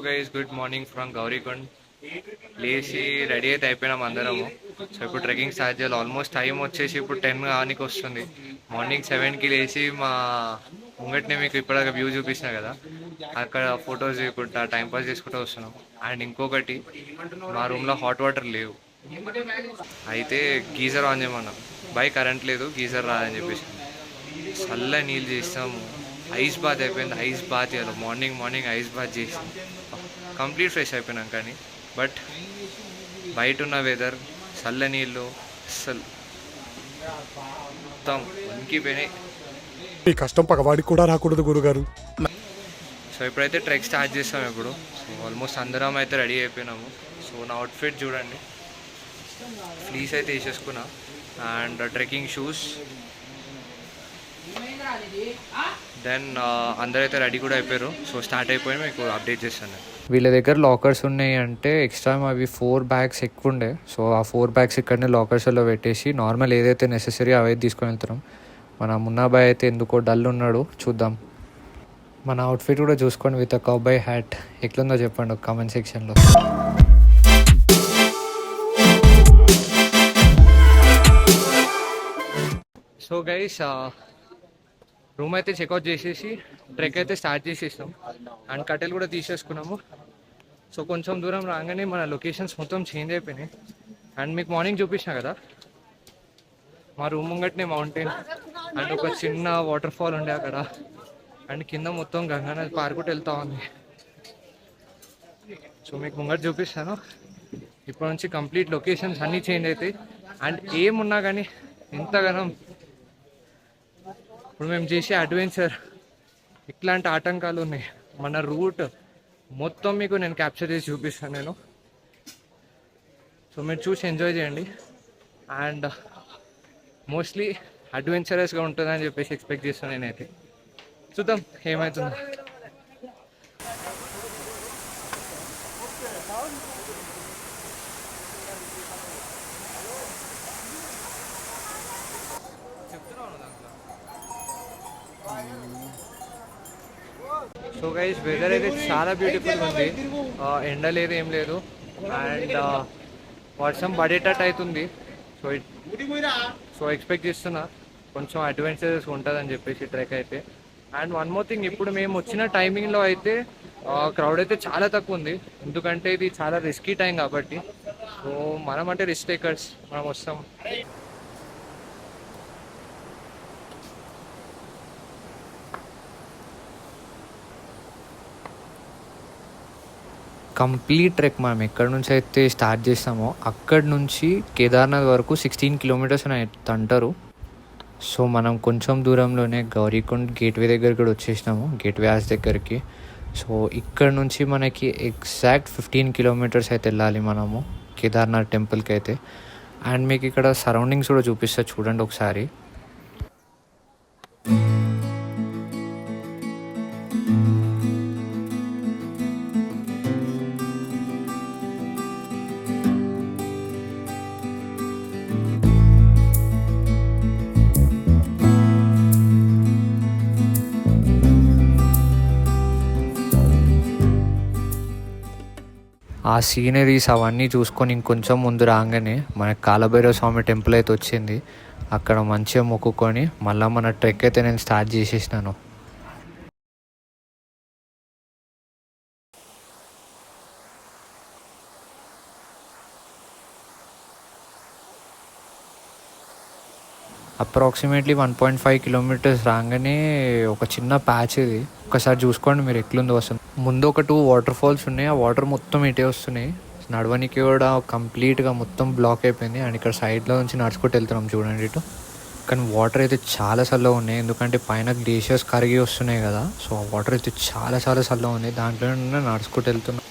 Guys good morning from Gaurikund. లేచి ready అయితే అయిపోయినాం అందరము. సో ఇప్పుడు ట్రెక్కింగ్ స్టార్ట్ చేయాలి. ఆల్మోస్ట్ టైం వచ్చేసి ఇప్పుడు 10 కానికి వస్తుంది. మార్నింగ్ 7కి లేచి మా ముంగట్నే మీకు ఇప్పటిదాకా వ్యూ చూపించిన కదా, అక్కడ ఫొటోస్ తీసుకుంటా టైంపాస్ చేసుకుంటూ వస్తున్నాం. అండ్ ఇంకొకటి, మా రూమ్లో హాట్ వాటర్ లేవు, అయితే గీజర్ ఆన్ చేయమన్నాం. బై కరెంట్ లేదు, గీజర్ రాదని చెప్పేసి చల్ల నీళ్ళు చేస్తాము. ఐస్ బాత్ అయిపోయింది, ఐస్ బాత్ చేయాలి. మార్నింగ్ మార్నింగ్ ఐస్ బాత్ చేసి కంప్లీట్ ఫ్రెష్ అయిపోయినాం. కానీ బట్ బయట ఉన్న వెదర్, చల్ల నీళ్ళు అస్సలు మొత్తం వణికిపోయినాయి. ఈ కష్టం పగవాడికి కూడా రాకూడదు గురుగారు. సో ఇప్పుడైతే ట్రెక్ స్టార్ట్ చేస్తాం. ఇప్పుడు సో ఆల్మోస్ట్ అందరం అయితే రెడీ అయిపోయినాము. సో నా అవుట్ఫిట్ చూడండి, ఫ్లీస్ అయితే వేసేసుకున్నా అండ్ ట్రెక్కింగ్ షూస్. దెన్ అందరైతే రెడీ కూడా అయిపోయారు. సో స్టార్ట్ అయిపోయి మీకు అప్డేట్ చేస్తాను. వీళ్ళ దగ్గర లాకర్స్ ఉన్నాయి అంటే ఎక్స్ట్రా అవి 4 బ్యాగ్స్ ఎక్కువ ఉండే. సో ఆ 4 బ్యాగ్స్ ఇక్కడనే లాకర్స్లో పెట్టేసి నార్మల్ ఏదైతే నెసెసరీ అవైతే తీసుకొని వెళ్తున్నాం. మన మున్నాబాయ్ అయితే ఎందుకో డల్ ఉన్నాడు, చూద్దాం. మన అవుట్ఫిట్ కూడా చూసుకోండి, విత్ కౌబాయ్ హ్యాట్. ఎట్లుందో చెప్పండి కామెంట్ సెక్షన్లో. సో గైస్ రూమ్ అయితే చెక్అవుట్ చేసేసి ట్రెక్ అయితే స్టార్ట్ చేసేసాం. అండ్ కట్టెలు కూడా తీసేసుకున్నాము. సో కొంచెం దూరం రాగానే మన లొకేషన్స్ మొత్తం చేంజ్ అయిపోయినాయి. అండ్ మీకు మార్నింగ్ చూపించిన కదా, మా రూమ్ ముంగట్నే మౌంటైన్ అండ్ ఒక చిన్న వాటర్ ఫాల్ ఉండే అక్కడ. అండ్ కింద మొత్తం గంగానది పారుకుంటూ వెళ్తా ఉంది. సో మీకు ముంగట చూపిస్తాను. ఇప్పటి నుంచి కంప్లీట్ లొకేషన్స్ అన్నీ చేంజ్ అవుతాయి. అండ్ ఏమున్నా కానీ ఇంతగానం ఇప్పుడు మేము చేసే అడ్వెంచర్ ఇట్లాంటి ఆటంకాలు ఉన్నాయి. మన రూట్ మొత్తం మీకు నేను క్యాప్చర్ చేసి చూపిస్తాను నేను. సో మీరు చూసి ఎంజాయ్ చేయండి. అండ్ మోస్ట్లీ అడ్వెంచరస్గా ఉంటుందని చెప్పేసి ఎక్స్పెక్ట్ చేస్తాను నేనైతే. చూద్దాం ఏమవుతుందో. సో గైస్ వెదర్ అయితే చాలా బ్యూటిఫుల్గా ఉంది. ఎండ లేదు, ఏం లేదు. అండ్ వర్షం పడేటట్టు అవుతుంది. సో ఎక్స్పెక్ట్ చేస్తున్నా కొంచెం అడ్వెంచరస్ ఉంటుందని చెప్పేసి ట్రెక్ అయితే. అండ్ వన్ మోర్ థింగ్, ఇప్పుడు మేము వచ్చిన టైమింగ్లో అయితే క్రౌడ్ అయితే చాలా తక్కువ ఉంది. ఎందుకంటే ఇది చాలా రిస్కీ టైం కాబట్టి. సో మనం అంటే రిస్క్ టేకర్స్, మనం వస్తాం. కంప్లీట్ ట్రెక్ మనం ఎక్కడి నుంచి అయితే స్టార్ట్ చేస్తామో అక్కడి నుంచి కేదార్నాథ్ వరకు 16 కిలోమీటర్స్ అని అంటారు. సో మనం కొంచెం దూరంలోనే గౌరీకొండ్ గేట్వే దగ్గర కూడా వచ్చేసినాము, గేట్వే యాస్ దగ్గరికి. సో ఇక్కడ నుంచి మనకి ఎగ్జాక్ట్ 15 కిలోమీటర్స్ అయితే వెళ్ళాలి మనము కేదార్నాథ్ టెంపుల్కి అయితే. అండ్ మీకు ఇక్కడ సరౌండింగ్స్ కూడా చూపిస్తా చూడండి ఒకసారి. ఆ సీనరీస్ అవన్నీ చూసుకొని ఇంకొంచెం ముందు రాగానే మనకి కాలభైరవ స్వామి టెంపుల్ అయితే వచ్చింది. అక్కడ మంచిగా మొక్కుకొని మళ్ళీ మన ట్రెక్ అయితే నేను స్టార్ట్ చేసేసినాను. అప్రాక్సిమేట్లీ 1.5 కిలోమీటర్స్ రాగానే ఒక చిన్న ప్యాచ్ ఇది. ఒకసారి చూసుకోండి మీరు ఎట్లుందో వస్తుంది. ముందు ఒక 2 వాటర్ ఫాల్స్ ఉన్నాయి, ఆ వాటర్ మొత్తం ఇటే వస్తున్నాయి. నడవనికి కూడా కంప్లీట్గా మొత్తం బ్లాక్ అయిపోయింది. అండ్ ఇక్కడ సైడ్లో నుంచి నడుచుకుంటూ వెళ్తున్నాం చూడండి ఇటు. కానీ వాటర్ అయితే చాలా చల్లగా ఉన్నాయి, ఎందుకంటే పైన గ్లేషియర్స్ కరిగి వస్తున్నాయి కదా. సో ఆ వాటర్ అయితే చాలా చాలా చల్లగా ఉన్నాయి. దాంట్లో నడుచుకుంటూ వెళ్తున్నాం.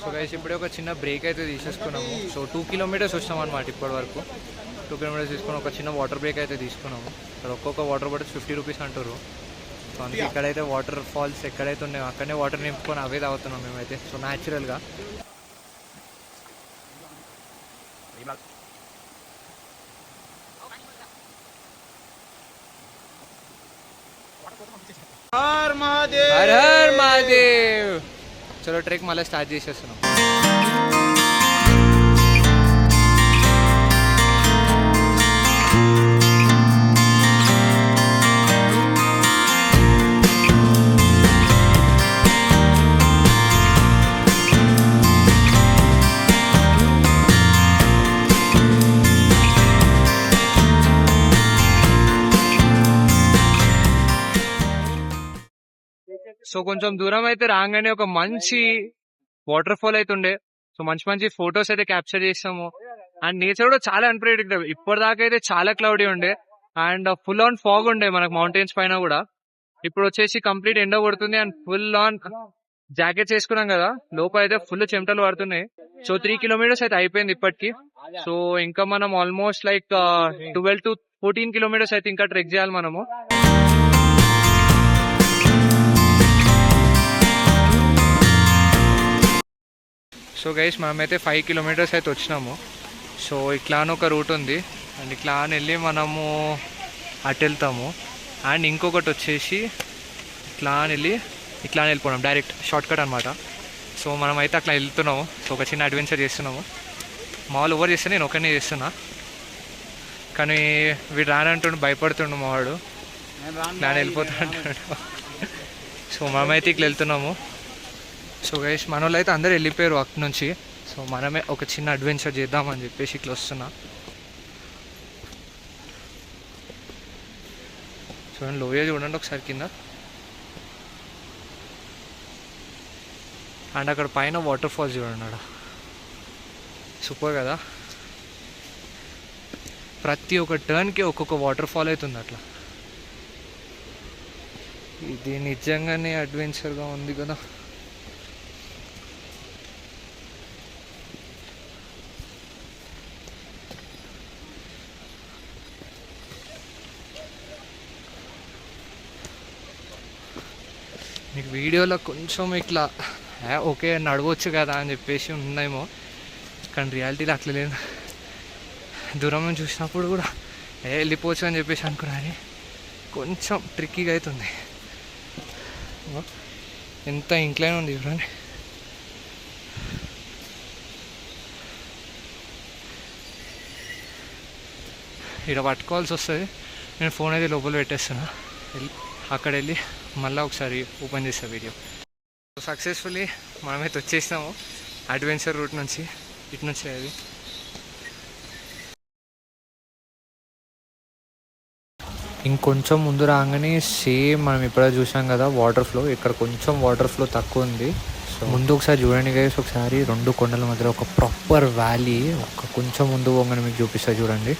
సో గైస్ ఇప్పుడే ఒక చిన్న బ్రేక్ అయితే తీసేసుకున్నాము. సో 2 కిలోమీటర్స్ వచ్చాం అనమాట ఇప్పటి వరకు. 2 కిలోమీటర్స్ తీసుకుని ఒక చిన్న వాటర్ బ్రేక్ అయితే తీసుకున్నాము. ఇక్కడ ఒక్కొక్క వాటర్ బాటిల్ 50 రూపీస్ అంటారు. సో అందుకే ఇక్కడైతే వాటర్ ఫాల్స్ ఎక్కడైతే ఉన్నాయో అక్కడనే వాటర్ నింపుకొని అవే తాగుతున్నాం మేమైతే. సో న్యాచురల్గా హర్ హర్ మహాదేవ్. చలో ట్రెక్ మళ్ళీ స్టార్ట్ చేసేస్తున్నాం. సో కొంచెం దూరం అయితే రాగానే ఒక మంచి వాటర్ ఫాల్ అయితే ఉండే. సో మంచి మంచి ఫొటోస్ అయితే క్యాప్చర్ చేసాము. అండ్ నేచర్ కూడా చాలా అన్ప్రెడిక్టబుల్. ఇప్పటిదాకా అయితే చాలా క్లౌడీ ఉండే అండ్ ఫుల్ ఆన్ ఫాగ్ ఉండే మనకు మౌంటైన్స్ పైన కూడా. ఇప్పుడు వచ్చేసి కంప్లీట్ ఎండ కొడుతుంది అండ్ ఫుల్ ఆన్ జాకెట్స్ వేసుకున్నాం కదా, లోపల అయితే ఫుల్ చెమటలు పడుతున్నాయి. సో 3 కిలోమీటర్స్ అయితే అయిపోయింది ఇప్పటికి. సో ఇంకా మనం ఆల్మోస్ట్ లైక్ 12 to 14 కిలోమీటర్స్ అయితే ఇంకా ట్రెక్ చేయాలి మనము. సో గైస్ మనమైతే 5 కిలోమీటర్స్ అయితే వచ్చినాము. సో ఇట్లా ఒక రూట్ ఉంది అండ్ ఇట్లా వెళ్ళి మనము అటు వెళ్తాము. అండ్ ఇంకొకటి వచ్చేసి ఇట్లా వెళ్ళిపోవడం డైరెక్ట్ షార్ట్ కట్ అనమాట. సో మనమైతే అట్లా వెళ్తున్నాము. సో ఒక చిన్న అడ్వెంచర్ చేస్తున్నాము. మా వాళ్ళు ఎవరు చేస్తే నేను ఒకనే చేస్తున్నా, కానీ వీడు రానంటుండు, భయపడుతుండు మా వాడు, ఇట్లా వెళ్ళిపోతుంటాడు. సో మనమైతే ఇట్లా వెళ్తున్నాము. సో గైస్ మన వాళ్ళు అయితే అందరూ వెళ్ళిపోయారు అక్కడి నుంచి. సో మనమే ఒక చిన్న అడ్వెంచర్ చేద్దామని చెప్పేసి ఇట్లా వస్తున్నా. చూడండి లోయ చూడండి ఒకసారి కింద. అండ్ అక్కడ పైన వాటర్ ఫాల్స్ చూడండి అక్కడ. సూపర్ కదా. ప్రతి ఒక్క టర్న్కి ఒక్కొక్క వాటర్ ఫాల్ అవుతుంది అట్లా. ఇది నిజంగానే అడ్వెంచర్గా ఉంది కదా. మీకు వీడియోలో కొంచెం ఇట్లా ఓకే నడవచ్చు కదా అని చెప్పేసి ఉందేమో, కానీ రియాలిటీలో అట్లా లేదు. దూరం నుంచి చూసినప్పుడు కూడా వెళ్ళిపోవచ్చు అని చెప్పేసి అనుకున్నాను. కొంచెం ట్రిక్కీగా అవుతుంది. ఎంత ఇంక్లైన్ ఉంది చూడండి. ఇక్కడ పట్టుకోవాల్సి వస్తుంది. నేను ఫోన్ అయితే లోపల పెట్టేస్తున్నా. అక్కడ వెళ్ళి మళ్ళీ ఒకసారి ఓపెన్ చేస్తా వీడియో. సక్సెస్ఫుల్లీ మనమైతే వచ్చేసినాము అడ్వెంచర్ రూట్ నుంచి. ఇటు నుంచి అది ఇంకొంచెం ముందు రాగానే సేమ్ మనం ఇప్పుడే చూసాం కదా వాటర్ ఫ్లో, ఇక్కడ కొంచెం వాటర్ ఫ్లో తక్కువ ఉంది. సో ముందు ఒకసారి చూడండి గైస్, ఒకసారి 2 కొండల మధ్యలో ఒక ప్రాపర్ వ్యాలీ. ఒక కొంచెం ముందు పోగానే మీకు చూపిస్తా చూడండి.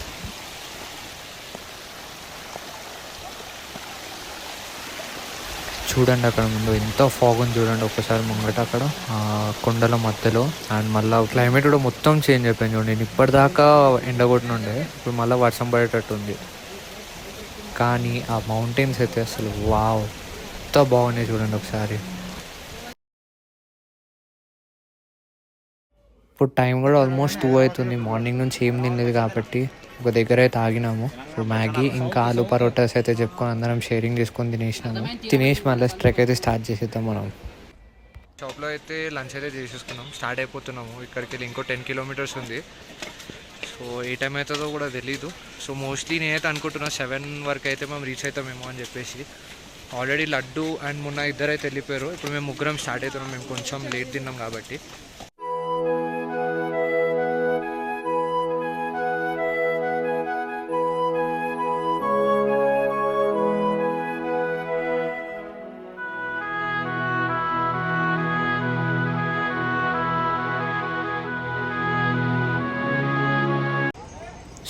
చూడండి అక్కడ ముందు ఎంత ఫాగ్ ఉంది చూడండి ఒకసారి ముంగట అక్కడ కొండల మధ్యలో. అండ్ మళ్ళీ క్లైమేట్ కూడా మొత్తం చేంజ్ అయిపోయింది చూడండి. నేను ఇప్పటిదాకా ఎండగొట్టినుండే, ఇప్పుడు మళ్ళీ వర్షం పడేటట్టు ఉంది. కానీ ఆ మౌంటైన్స్ అయితే అసలు వావ్ ఎంత బాగున్నాయి చూడండి ఒకసారి. ఇప్పుడు టైం కూడా ఆల్మోస్ట్ 2 అవుతుంది. మార్నింగ్ నుంచి ఏం తినలేదు కాబట్టి ఒక దగ్గర అయితే ఆగినాము. ఇప్పుడు మ్యాగీ ఇంకా ఆలు పరోటాస్ అయితే చెప్పుకొని అందరం షేరింగ్ చేసుకొని తినేసినాము. తినేసి మళ్ళీ ట్రెక్ అయితే స్టార్ట్ చేసేద్దాం మనం. షాప్లో అయితే లంచ్ అయితే చేసేసుకున్నాం, స్టార్ట్ అయిపోతున్నాము. ఇక్కడికి వెళ్ళి ఇంకో 10 కిలోమీటర్స్ ఉంది. సో ఏ టైం అవుతుందో కూడా తెలీదు. సో మోస్ట్లీ నేనైతే అనుకుంటున్నా 7 వరకు అయితే మేము రీచ్ అవుతామేమో అని చెప్పేసి. ఆల్రెడీ లడ్డు అండ్ మొన్న ఇద్దరైతే వెళ్ళిపోయారు. ఇప్పుడు మేము ముగ్గురం స్టార్ట్ అవుతున్నాం. మేము కొంచెం లేట్ తిన్నాం కాబట్టి.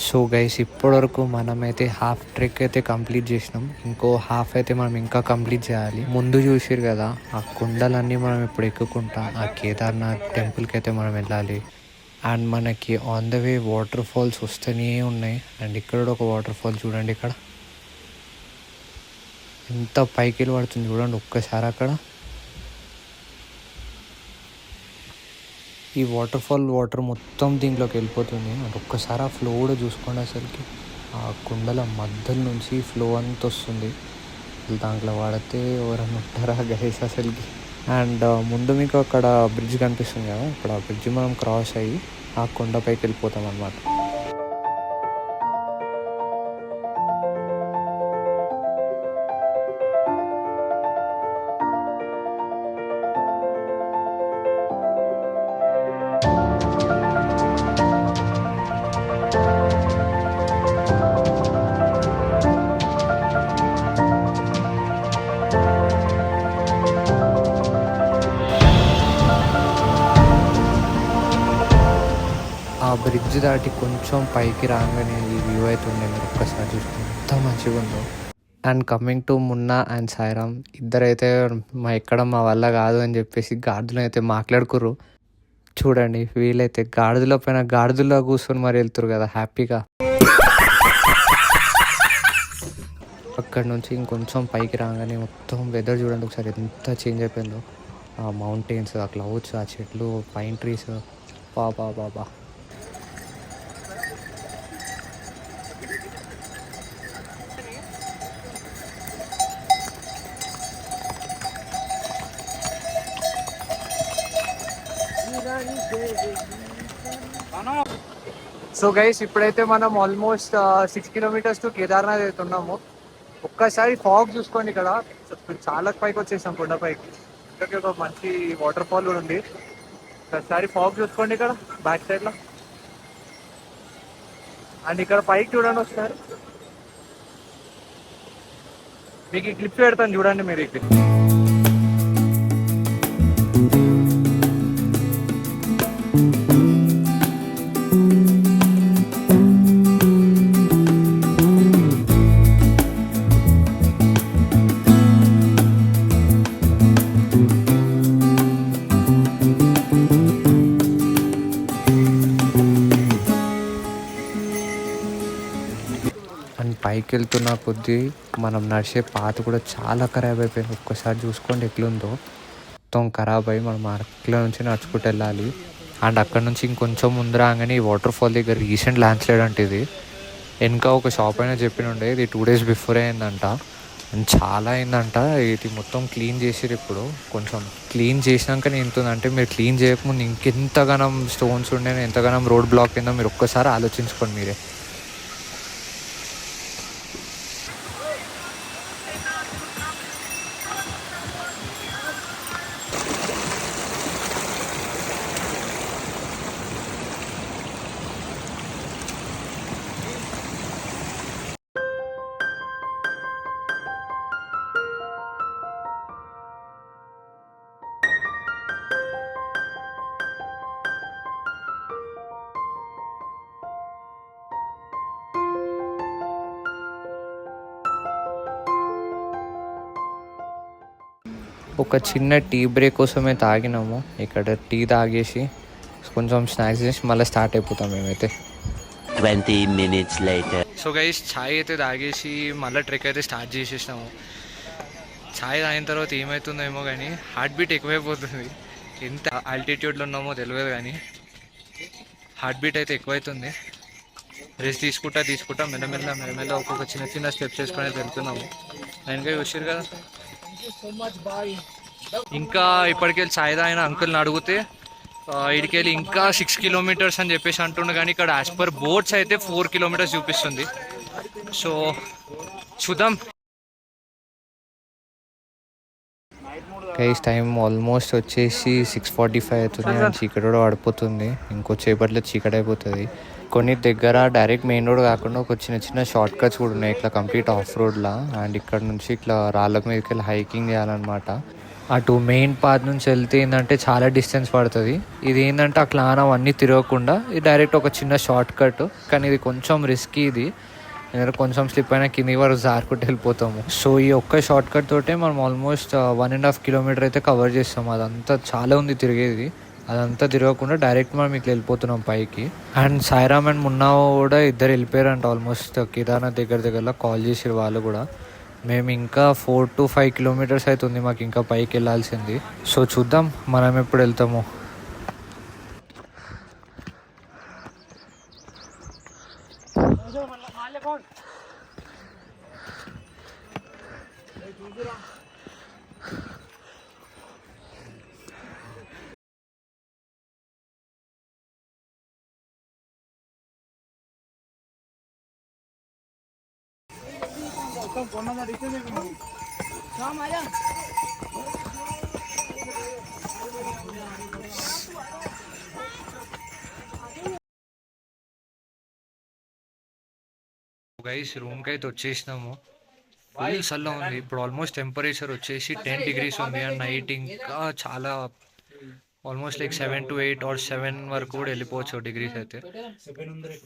సో గైస్ ఇప్పటివరకు మనమైతే హాఫ్ ట్రెక్ అయితే కంప్లీట్ చేసినాం. ఇంకో హాఫ్ అయితే మనం ఇంకా కంప్లీట్ చేయాలి. ముందు చూసిరు కదా ఆ కొండలన్నీ మనం ఇప్పుడు ఎక్కుకుంటా ఆ కేదార్నాథ్ టెంపుల్కి అయితే మనం వెళ్ళాలి. అండ్ మనకి on the way water falls వస్తూనే ఉన్నాయి. అండ్ ఇక్కడ కూడా ఒక వాటర్ ఫాల్ చూడండి, ఇక్కడ ఎంత పైకి వెళ్ళి పడుతుంది చూడండి ఒక్కసారి. అక్కడ ఈ వాటర్ ఫాల్ వాటర్ మొత్తం దీంట్లోకి వెళ్ళిపోతుంది. అది ఒక్కసారి ఆ ఫ్లో కూడా చూసుకోండి. అసలుకి ఆ కొండల మధ్యలో నుంచి ఫ్లో అంత వస్తుంది. అసలు దాంట్లో పడితే ఎవరైనా ఉంటారా గైస్ అసలుకి. అండ్ ముందు మీకు అక్కడ బ్రిడ్జ్ కనిపిస్తుంది కదా, అక్కడ ఆ బ్రిడ్జ్ మనం క్రాస్ అయ్యి ఆ కొండపైకి వెళ్ళిపోతాం అన్నమాట. ఆ బ్రిడ్జ్ దాటి కొంచెం పైకి రాగానే ఈ వ్యూ అయితే ఉండే, మీరు ఒక్కసారి చూసుకుంటే ఎంత మంచిగా ఉందో. And coming to Munna and Sairam, ఇద్దరైతే ఎక్కడం మా వల్ల కాదు అని చెప్పేసి గాడిదలు అయితే మాట్లాడుకుర్రు. చూడండి వీలైతే గాడిదల పైన గాడిదల్లో కూర్చొని మరి వెళ్తారు కదా హ్యాపీగా. అక్కడ నుంచి ఇంకొంచెం పైకి రాగానే మొత్తం వెదర్ చూడండి ఒకసారి ఎంత చేంజ్ అయిపోయిందో. ఆ మౌంటైన్స్, ఆ క్లౌడ్స్, ఆ చెట్లు, పైన్ ట్రీస్, బాబా బాబా. సో గైస్ ఇప్పుడైతే మనం ఆల్మోస్ట్ 6 kilometers టు కేదార్నాథ్ అవుతున్నాము. ఒక్కసారి ఫాగ్ చూసుకోండి ఇక్కడ, చాలా పైకి వచ్చేసాం కొండపైకి. ఇక్కడ ఒక మంచి వాటర్ ఫాల్ కూడా ఉంది. ఒకసారి ఫాగ్ చూసుకోండి ఇక్కడ బ్యాక్ సైడ్ లో. అండ్ ఇక్కడ పైకి చూడండి ఒకసారి, మీకు ఈ క్లిప్స్ పెడతాను చూడండి మీరు ఇక్కడ. అండ్ పైకి వెళ్తున్న కొద్దీ మనం నడిచే పాత కూడా చాలా ఖరాబ్ అయిపోయింది. ఒక్కసారి చూసుకోండి ఎట్లుందో, మొత్తం ఖరాబ్ అయ్యి మనం అట్ల నుంచి నడుచుకుంటూ వెళ్ళాలి. అండ్ అక్కడ నుంచి ఇంకొంచెం ముందు రాగానే ఈ వాటర్ ఫాల్ దగ్గర రీసెంట్ ల్యాండ్ స్లైడ్ అంటే ఇది. వెనక ఒక షాప్ అయినా చెప్పినుండే, ఇది 2 days బిఫోర్ అయిందంట. అండ్ చాలా అయిందంట. ఇది మొత్తం క్లీన్ చేసిరు ఇప్పుడు. కొంచెం క్లీన్ చేసినాకనే ఎంతుందంటే, మీరు క్లీన్ చేయకముందు ఇంకెంతగానం స్టోన్స్ ఉండే, ఎంతగానం రోడ్ బ్లాక్ అయిందో మీరు ఒక్కసారి ఆలోచించుకోండి మీరే. ఒక చిన్న టీ బ్రేక్ కోసమే తాగినాము. ఇక్కడ టీ తాగేసి కొంచెం స్నాక్స్ చేసి మళ్ళీ స్టార్ట్ అయిపోతాం మేమైతే. 20 minutes later. సో గైస్ ఛాయ్ అయితే తాగేసి మళ్ళీ ట్రెక్ అయితే స్టార్ట్ చేసేసినాము. ఛాయ్ తాగిన తర్వాత ఏమవుతుందేమో కానీ హార్ట్ బీట్ ఎక్కువైపోతుంది. ఎంత ఆల్టిట్యూడ్లో ఉన్నామో తెలియదు కానీ హార్ట్ బీట్ అయితే ఎక్కువైతుంది. రెస్ట్ తీసుకుంటా మెల్లమెల్ల ఒక్కొక్క చిన్న చిన్న స్టెప్స్ వేసుకొని వెళ్తున్నాము. ఇంకా చూసారు కదా. ఇంకా ఇప్పటికెళ్ళి ఛాయ్ తాగిన అంకుల్ని అడిగితే ఇడికెళ్ళి ఇంకా 6 kilometers అని చెప్పేసి అంటుండే, కానీ ఇక్కడ యాజ్ పర్ బోట్స్ అయితే 4 kilometers చూపిస్తుంది. సో చూద్దాం. గైస్ టైం ఆల్మోస్ట్ వచ్చేసి 6:45 అవుతుంది. అండ్ చీకటి కూడా పడిపోతుంది. ఇంకొచ్చేపట్లో చీకటి అయిపోతుంది. కొన్ని దగ్గర డైరెక్ట్ మెయిన్ రోడ్ కాకుండా ఒక చిన్న చిన్న షార్ట్ కట్స్ కూడా ఉన్నాయి ఇట్లా కంప్లీట్ ఆఫ్ రోడ్లా. అండ్ ఇక్కడ నుంచి ఇట్లా రాళ్ళ మీదకి వెళ్ళి హైకింగ్ చేయాలన్నమాట. అటు మెయిన్ పాత్ నుంచి వెళ్తే ఏంటంటే చాలా డిస్టెన్స్ పడుతుంది. ఇది ఏంటంటే అట్లా అవన్నీ తిరగకుండా ఇది డైరెక్ట్ ఒక చిన్న షార్ట్ కట్, కానీ ఇది కొంచెం రిస్కీ. ఇది ఎందుకంటే కొంచెం స్లిప్ అయినా కింది వరకు జారుకుంటూ వెళ్ళిపోతాము. సో ఈ ఒక్క షార్ట్ కట్ తోటే మనం ఆల్మోస్ట్ 1.5 kilometers అయితే కవర్ చేస్తాం. అదంతా చాలా ఉంది తిరిగేది. అదంతా తిరగకుండా డైరెక్ట్ మనం ఇట్లా వెళ్ళిపోతున్నాం పైకి. అండ్ సాయిరామ్ అండ్ మున్నా కూడా ఇద్దరు వెళ్ళిపోయారంట. ఆల్మోస్ట్ కేదార్నాథ్ దగ్గరలో కాల్ చేసారు వాళ్ళు కూడా. మేము ఇంకా 4 to 5 kilometers అవుతుంది మాకు ఇంకా పైకి వెళ్ళాల్సింది. సో చూద్దాం మనం ఎప్పుడు వెళ్తామో. గైస్ రూమ్కి అయితే వచ్చేసినాము. ఫుల్ చల్ల ఉంది ఇప్పుడు. ఆల్మోస్ట్ టెంపరేచర్ వచ్చేసి 10 degrees ఉంది. అండ్ నైట్ ఇంకా చాలా ఆల్మోస్ట్ లైక్ 7 to 8 or 7 వరకు కూడా వెళ్ళిపోవచ్చు డిగ్రీస్ అయితే.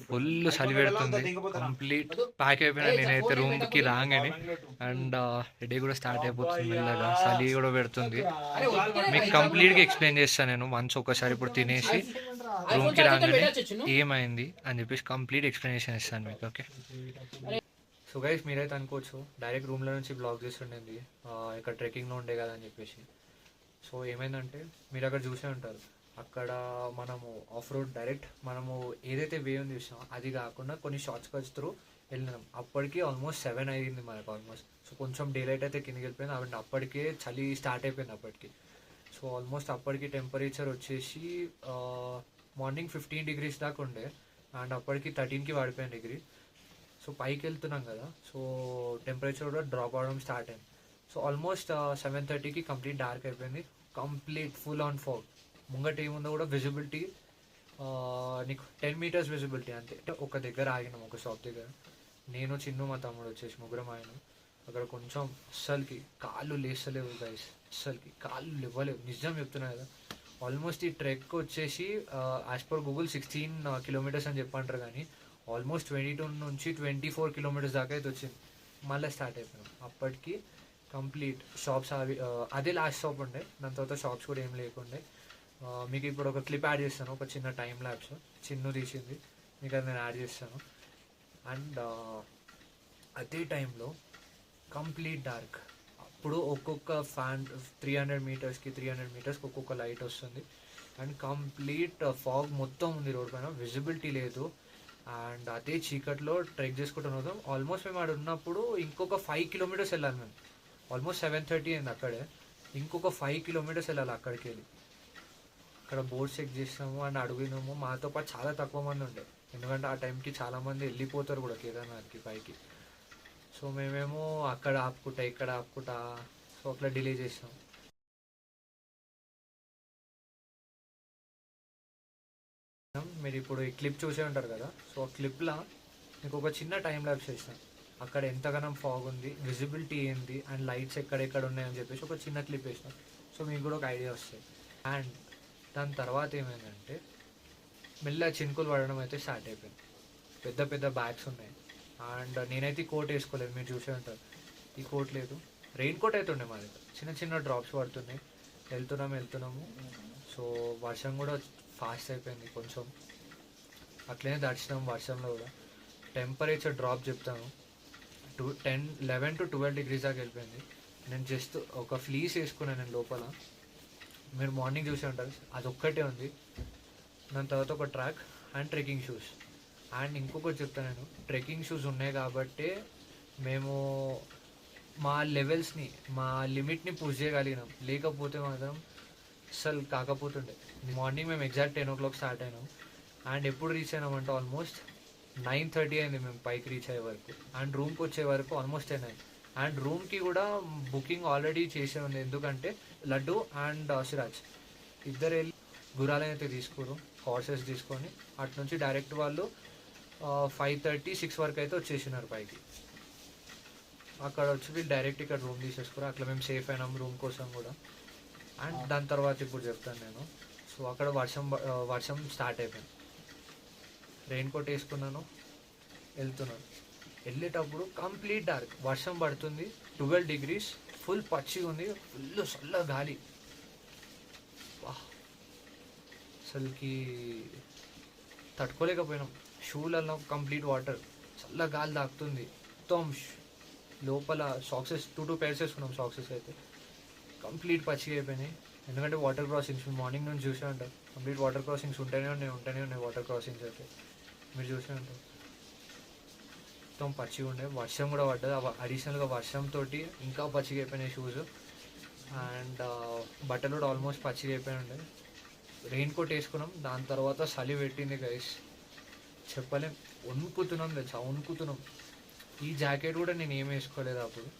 ఫుల్ చలి పెడుతుంది. కంప్లీట్ ప్యాక్ అయిపోయినా నేనైతే రూమ్కి రాగానే. అండ్ డే కూడా స్టార్ట్ అయిపోతుంది మెల్లగా. చలి కూడా పెడుతుంది. మీకు కంప్లీట్గా ఎక్స్ప్లెయిన్ చేస్తాను నేను వన్స్ ఒకసారి. ఇప్పుడు తినేసి రూమ్కి రాగానే ఏమైంది అని చెప్పేసి కంప్లీట్ ఎక్స్ప్లెనేషన్ ఇస్తాను మీకు. ఓకే సో గైస్ మీరైతే అనుకోవచ్చు డైరెక్ట్ రూమ్లో నుంచి బ్లాగ్ చేస్తుండేది ఇక్కడ ట్రెక్కింగ్లో ఉండే కదా అని చెప్పేసి. సో ఏమైందంటే మీరు అక్కడ చూసే ఉంటారు, అక్కడ మనము ఆఫ్ రోడ్ డైరెక్ట్ మనము ఏదైతే వే ఉంది చూసినామో అది కాకుండా కొన్ని షార్ట్స్ కట్స్ త్రూ వెళ్ళినాం. అప్పటికి ఆల్మోస్ట్ 7 అయ్యింది మనకు ఆల్మోస్ట్. సో కొంచెం డే లైట్ అయితే కిందకి వెళ్ళిపోయింది. అవి అప్పటికే చలి స్టార్ట్ అయిపోయింది అప్పటికి. సో ఆల్మోస్ట్ అప్పటికి టెంపరేచర్ వచ్చేసి మార్నింగ్ 15 degrees దాకా ఉండే. అండ్ అప్పటికి 13కి పడిపోయింది డిగ్రీ. సో పైకి వెళ్తున్నాం కదా, సో టెంపరేచర్ కూడా డ్రాప్ అవ్వడం స్టార్ట్ అయింది. సో ఆల్మోస్ట్ 7:30కి కంప్లీట్ డార్క్ అయిపోయింది. Complete full on fog. ముంగట ఏముందో కూడా విజిబిలిటీ నీకు 10 meters విజిబిలిటీ అంతే. ఒక దగ్గర ఆగినాం, ఒక షాప్ దగ్గర. నేను చిన్ను మా తమ్ముడు వచ్చేసి ముగ్గురం ఆగినాం. అక్కడ కొంచెం అస్సలకి కాళ్ళు లేస్తలేవు గైస్, అస్సలకి కాళ్ళు ఇవ్వలేవు. నిజం చెప్తున్నా కదా. ఆల్మోస్ట్ ఈ ట్రెక్ వచ్చేసి యాజ్ పర్ గూగుల్ 16 kilometers అని చెప్పంటారు, కానీ ఆల్మోస్ట్ 22 నుంచి 24 kilometers దాకా అయితే వచ్చింది. మళ్ళీ స్టార్ట్ అయిపోయాం. అప్పటికి కంప్లీట్ షాప్స్ అవి అదే లాస్ట్ షాప్ ఉండే. దాని తర్వాత షాప్స్ కూడా ఏం లేకుండే. మీకు ఇప్పుడు ఒక క్లిప్ యాడ్ చేస్తాను, ఒక చిన్న టైం ల్యాబ్స్ చిన్ను తీసింది, మీకు అది నేను యాడ్ చేస్తాను. అండ్ అదే టైంలో కంప్లీట్ డార్క్. అప్పుడు ఒక్కొక్క ఫ్యాన్ 300 metersకి 300 metersకి ఒక్కొక్క లైట్ వస్తుంది. అండ్ కంప్లీట్ ఫాగ్ మొత్తం ఉంది రోడ్ పైన, విజిబిలిటీ లేదు. అండ్ అదే చీకట్లో ట్రెక్ చేసుకుంటూ వద్దాం. ఆల్మోస్ట్ మేము ఆడ ఉన్నప్పుడు ఇంకొక 5 kilometers వెళ్ళాలి మేము. ఆల్మోస్ట్ 7:30 అయింది అక్కడే. ఇంకొక 5 kilometers వెళ్ళాలి అక్కడికి వెళ్ళి. అక్కడ బోర్డ్ చెక్ చేసినాము అండ్ అడిగినాము. మాతో పాటు చాలా తక్కువ మంది ఉండే, ఎందుకంటే ఆ టైంకి చాలామంది వెళ్ళిపోతారు కూడా కేదార్నాథ్కి పైకి. సో మేమేమో అక్కడ ఆపుకుంటా ఇక్కడ ఆపుకుంటా, సో అట్లా డిలే చేసినాం. మీరు ఇప్పుడు ఈ క్లిప్ చూసే ఉంటారు కదా, సో ఆ క్లిప్లో మీకు ఒక చిన్న టైం ల్యాబ్స్ చేస్తాను. అక్కడ ఎంతగానో ఫాగ్ ఉంది, విజిబిలిటీ ఏంది, అండ్ లైట్స్ ఎక్కడెక్కడ ఉన్నాయని చెప్పేసి ఒక చిన్న క్లిప్ వేసినాం. సో మీకు కూడా ఒక ఐడియా వస్తుంది. అండ్ దాని తర్వాత ఏమైందంటే మెల్ల చినుకులు పడడం అయితే స్టార్ట్ అయిపోయింది. పెద్ద పెద్ద బ్యాగ్స్ ఉన్నాయి. అండ్ నేనైతే ఈ కోట్ వేసుకోలేదు, మీరు చూసే ఉంటారు. ఈ కోట్ లేదు, రెయిన్ కోట్ అయితే ఉండే మా దగ్గర. చిన్న చిన్న డ్రాప్స్ పడుతున్నాయి. వెళ్తున్నాము. సో వర్షం కూడా ఫాస్ట్ అయిపోయింది కొంచెం. అట్లనే దర్శనం వర్షంలో కూడా. టెంపరేచర్ డ్రాప్ చెప్తాను, 11 to 12 degrees దాకా వెళ్ళిపోయింది. నేను జస్ట్ ఒక ఫ్లీస్ వేసుకున్నాను నేను లోపల. మీరు మార్నింగ్ చూసే ఉంటారు, అది ఒక్కటే ఉంది. దాని తర్వాత ఒక track and trekking shoes. And ఇంకొకటి చెప్తాను నేను, ట్రెక్కింగ్ షూస్ ఉన్నాయి కాబట్టి మేము మా లెవెల్స్ని, మా లిమిట్ని పుష్ చేయగలిగినాం. లేకపోతే మాత్రం అసలు కాకపోతుండే. మార్నింగ్ మేము ఎగ్జాక్ట్ 10 o'clock స్టార్ట్ అయినాం. అండ్ ఎప్పుడు రీచ్ అయినామంటే ఆల్మోస్ట్ 9:30 అయింది మేము పైకి రీచ్ అయ్యే వరకు. అండ్ రూమ్కి వచ్చే వరకు ఆల్మోస్ట్ 10 అయింది. అండ్ రూమ్కి కూడా బుకింగ్ ఆల్రెడీ చేసే ఉంది, ఎందుకంటే లడ్డు అండ్ సిరాజ్ ఇద్దరు వెళ్ళి గురాలని అయితే తీసుకోరు, హార్సెస్ తీసుకొని అటు నుంచి డైరెక్ట్ వాళ్ళు 5:30, 6 వరకు అయితే వచ్చేసినారు పైకి. అక్కడ వచ్చి వీళ్ళు డైరెక్ట్ ఇక్కడ రూమ్ తీసేసుకోరు. అట్లా మేము సేఫ్ అయినాం రూమ్ కోసం కూడా. అండ్ దాని తర్వాత ఇప్పుడు చెప్తాను నేను. సో అక్కడ వర్షం స్టార్ట్ అయిపోయింది. రెయిన్ కోట్ వేసుకున్నాను, వెళ్తున్నాను. వెళ్ళేటప్పుడు కంప్లీట్ డార్క్, వర్షం పడుతుంది, 12 degrees, ఫుల్ పచ్చిగా ఉంది, ఫుల్ చల్ల గాలి. అసలుకి తట్టుకోలేకపోయినాం. షూలలో కంప్లీట్ వాటర్, చల్ల గాలి తాకుతుంది మొత్తం. లోపల సాక్సెస్ 2 pairs వేసుకున్నాం. సాక్సెస్ అయితే కంప్లీట్ పచ్చిగా అయిపోయినాయి, ఎందుకంటే వాటర్ క్రాసింగ్స్ మార్నింగ్ నుంచి చూసే ఉంటారు. కంప్లీట్ వాటర్ క్రాసింగ్స్ ఉంటూనే ఉన్నాయి వాటర్ క్రాసింగ్స్ అయితే మీరు చూసే ఉంటారు. మొత్తం పచ్చిగా ఉండే, వర్షం కూడా పడ్డది. అడిషనల్గా వర్షంతో ఇంకా పచ్చిగా అయిపోయినాయి షూస్. అండ్ బట్టలు కూడా ఆల్మోస్ట్ పచ్చిగా అయిపోయి ఉండే. రెయిన్ కోట్ వేసుకున్నాం, దాని తర్వాత చలి పెట్టింది గైస్, చెప్పలేం. వణుకుతున్నాం తెలుసా, వణుకుతున్నాం. ఈ జాకెట్ కూడా నేను ఏం వేసుకోలేదు అప్పుడు.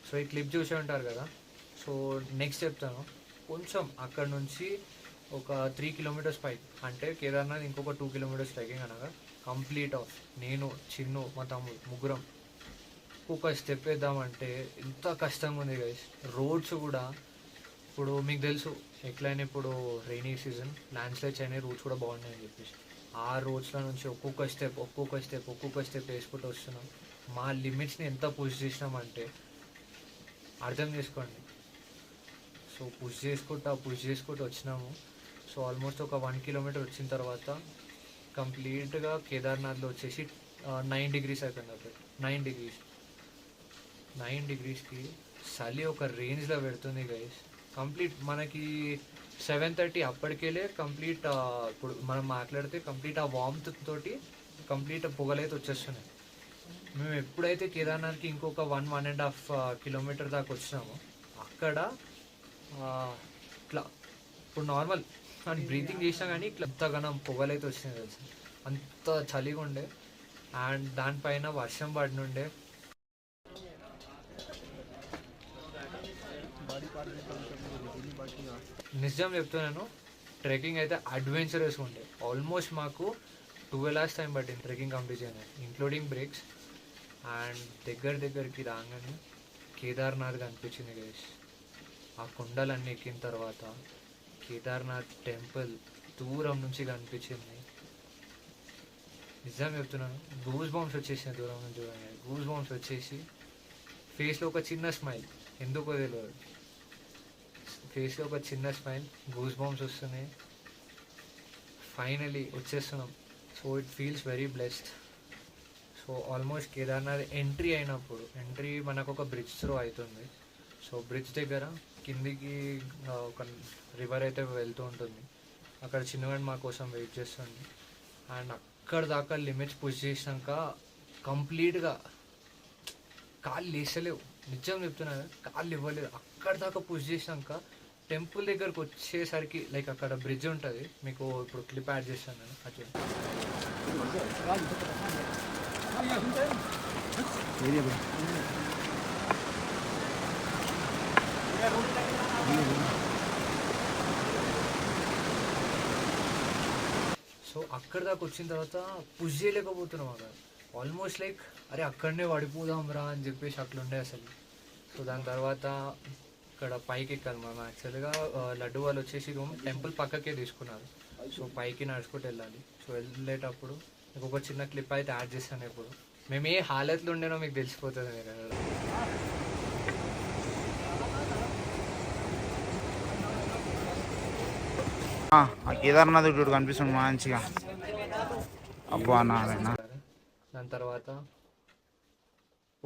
సో ఈ క్లిప్ చూసి ఉంటారు కదా. సో నెక్స్ట్ చెప్తాను, కొంచెం అక్కడ నుంచి ఒక 3 కిలోమీటర్స్ పైకి, అంటే కేదార్నాథ్ ఇంకొక 2 కిలోమీటర్స్ ట్రెక్కింగ్ అనగా కంప్లీట్ ఆఫ్ నేను, చిన్ను, మా తమ్ముడు ముగ్గురం ఒక్కొక్క స్టెప్ వేద్దామంటే ఎంత కష్టంగా ఉంది గైస్. రోడ్స్ కూడా ఇప్పుడు మీకు తెలుసు ఎట్లయినా ఇప్పుడు రైనీ సీజన్, ల్యాండ్ స్లైడ్స్ అయినాయి, రోడ్స్ కూడా బాగున్నాయని చెప్పేసి ఆ రోడ్స్లో నుంచి ఒక్కొక్క స్టెప్ వేసుకుంటూ వస్తున్నాం. మా లిమిట్స్ని ఎంత పుష్ చేసినామంటే అర్థం చేసుకోండి. సో పుష్ చేసుకుంటూ వచ్చినాము. సో ఆల్మోస్ట్ ఒక 1 కిలోమీటర్ వచ్చిన తర్వాత కంప్లీట్గా కేదార్నాథ్లో వచ్చేసి 9 degrees అయిపోయింది. అప్పుడు 9 degreesకి చలి ఒక రేంజ్లో పెడుతుంది గైస్. కంప్లీట్ మనకి 7:30 అప్పటికెళ్ళే కంప్లీట్, ఇప్పుడు మనం మాట్లాడితే కంప్లీట్ ఆ వామ్త్ తోటి కంప్లీట్ పొగలైతే వచ్చేస్తున్నాయి. మేము ఎప్పుడైతే కేదార్నాథ్కి ఇంకొక 1.5 కిలోమీటర్ దాకా వచ్చినామో అక్కడ ఇట్లా ఇప్పుడు నార్మల్ అని బ్రీతింగ్ చేసినా కానీ ఇట్లా ఎంతగానో పొగలైతే వచ్చినాయి తెలుసు, అంత చలిగా ఉండే. అండ్ దానిపైన వర్షం పడినుండే. నిజం చెప్తున్నాను, ట్రెక్కింగ్ అయితే అడ్వెంచరస్ ఉండే. ఆల్మోస్ట్ మాకు 12 hours టైం పట్టింది ట్రెక్కింగ్ కంప్లీట్ చేయడానికి, ఇంక్లూడింగ్ బ్రేక్స్. అండ్ దగ్గరికి రాగానే కేదార్నాథ్ కనిపించింది గైస్. ఆ కొండలన్నీ ఎక్కిన తర్వాత కేదార్నాథ్ టెంపుల్ దూరం నుంచి కనిపించింది. నిజం చెప్తున్నాను, గూస్ బాంబ్స్ వచ్చేసినాయి దూరం నుంచి చూడండి. గూస్ బాంబ్స్ వచ్చేసి ఫేస్లో ఒక చిన్న స్మైల్, ఎందుకో తెలియదు, ఫేస్లో ఒక చిన్న స్మైల్, గూస్ బాంబ్స్ వస్తున్నాయి. ఫైనలీ వచ్చేస్తున్నాం. So it feels very blessed. So almost Kedarnath entry మనకు ఒక బ్రిడ్జ్ త్రో అవుతుంది. సో బ్రిడ్జ్ దగ్గర కిందికి ఒక రివర్ అయితే వెళ్తూ ఉంటుంది. అక్కడ చిన్నవాడు మా కోసం వెయిట్ చేస్తుంది. అండ్ అక్కడ దాకా లిమిట్స్ పుష్ చేసినాక కంప్లీట్గా కాళ్ళు లేసలేవు. నిజం చెప్తున్నా, కాళ్ళు ఇవ్వలేదు. అక్కడ దాకా పుష్ చేసినాక టెంపుల్ దగ్గరకు వచ్చేసరికి లైక్ అక్కడ బ్రిడ్జ్ ఉంటుంది, మీకు ఇప్పుడు క్లిప్ యాడ్ చేస్తాను నేను. అట్లా సో అక్కడ దాకా వచ్చిన తర్వాత పుష్ చేయలేకపోతున్నాం. అక్కడ ఆల్మోస్ట్ లైక్ అరే అక్కడనే పడిపోదాం రా అని చెప్పేసి అట్లుండే అసలు. సో దాని తర్వాత ఇక్కడ పైకి ఎక్కాలి మనం. యాక్చువల్గా లడ్డు వాళ్ళు వచ్చేసి రూమ్ టెంపుల్ పక్కకే తీసుకున్నారు. సో పైకి నడుచుకుంటూ వెళ్ళాలి. సో వెళ్ళేటప్పుడు ఇంకొక చిన్న క్లిప్ అయితే యాడ్ చేస్తాను. ఇప్పుడు మేము ఏ హాలత్లో ఉండేనో మీకు తెలిసిపోతుంది మీరు. కేదార్నాథ్ చూడు కనిపిస్తుంది మంచిగా. అబ్బా నారాయణ. దాని తర్వాత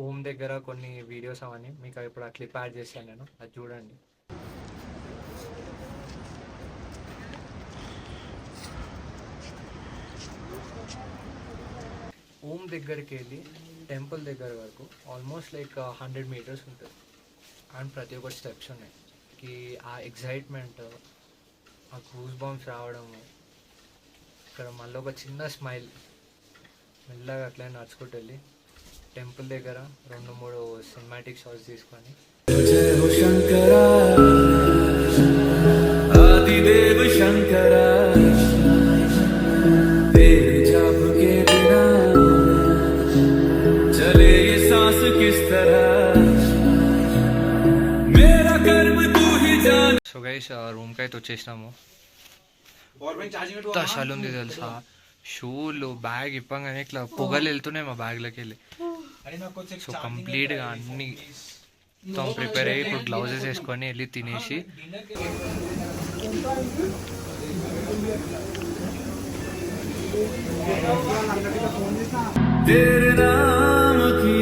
ఓం దగ్గర కొన్ని వీడియోస్ అవన్నీ మీకు ఇప్పుడు ఆ క్లిప్ యాడ్ చేశాను నేను, అది చూడండి. ఓం దగ్గరికి వెళ్ళి టెంపుల్ దగ్గర వరకు ఆల్మోస్ట్ లైక్ 100 meters ఉంటుంది. అండ్ ప్రతి ఒక్క స్టెప్స్ ఉన్నాయి. ఆ ఎగ్జైట్మెంట్, ఆ గూస్ బాంబ్స్ రావడము, ఇక్కడ మళ్ళీ ఒక చిన్న స్మైల్, మెల్లగా అట్లా నడుచుకుంటూ వెళ్ళి టెంపుల్ దగ్గర 2-3 సినిమాటిక్ షాట్స్ తీసుకొని సో గైస్ రూమ్కి అయితే వచ్చేసినాము. ఎంత చలి ఉంది తెలుసా, షూలు బ్యాగ్ ఇప్పగానే ఇట్లా పొగలు వెళ్తున్నాయి మా బ్యాగ్లోకి వెళ్ళి. సో కంప్లీట్గా అన్ని మొత్తం ప్రిపేర్ అయ్యి ఇప్పుడు గ్లౌజెస్ వేసుకొని వెళ్ళి తినేసి तेरे नाम की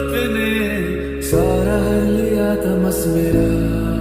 दोस्त ने सारा हर लिया तमस मेरा